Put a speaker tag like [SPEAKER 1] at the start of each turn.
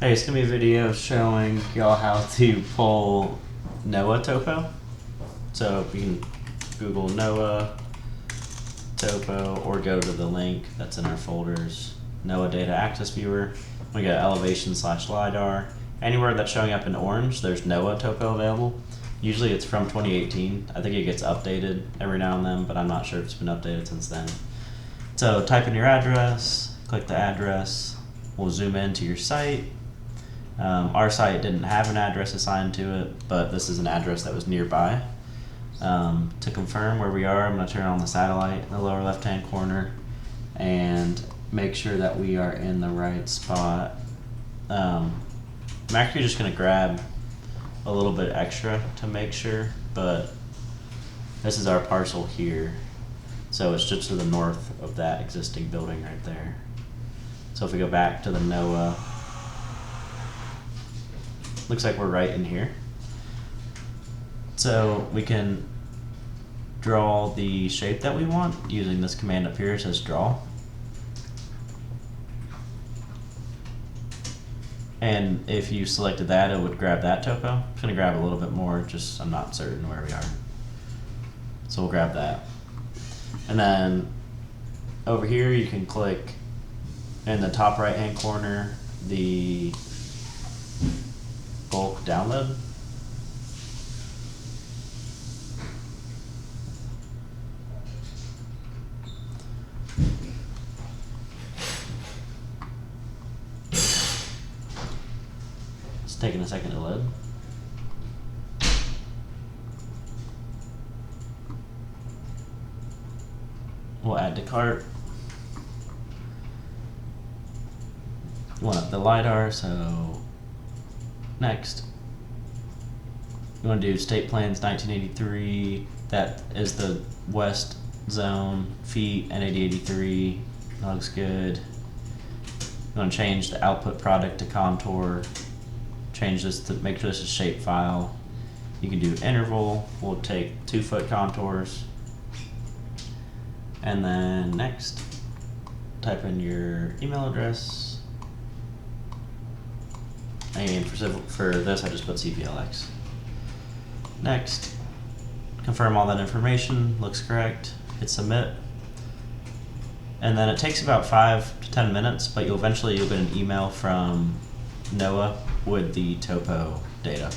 [SPEAKER 1] Hey, it's gonna be a video showing y'all how to pull NOAA Topo. So you can Google NOAA Topo or go to the link that's in our folders. NOAA Data Access Viewer. We got elevation/LiDAR. Anywhere that's showing up in orange, there's NOAA Topo available. Usually it's from 2018. I think it gets updated every now and then, but I'm not sure if it's been updated since then. So type in your address, click the address. We'll zoom into your site. Our site didn't have an address assigned to it, but this is an address that was nearby. To confirm where we are, I'm going to turn on the satellite in the lower left-hand corner and make sure that we are in the right spot. I'm actually just going to grab a little bit extra to make sure, but this is our parcel here. So it's just to the north of that existing building right there. So if we go back to the NOAA, looks like we're right in here. So we can draw the shape that we want using this command up here. It says draw. And if you selected that, it would grab that topo. I'm just gonna grab a little bit more, just I'm not certain where we are. So we'll grab that. And then over here you can click in the top right hand corner the bulk download. It's taking a second to load. We'll add to cart. We want the LiDAR, so next. We want to do state plans 1983. That is the west zone, feet, and 8083. That looks good. We want to change the output product to contour. Change this to make sure this is shapefile. You can do interval. We'll take 2-foot contours. And then next, type in your email address. And for this, I just put CPLX. Next, confirm all that information, looks correct, hit submit. And then it takes about 5 to 10 minutes, but you'll get an email from NOAA with the topo data.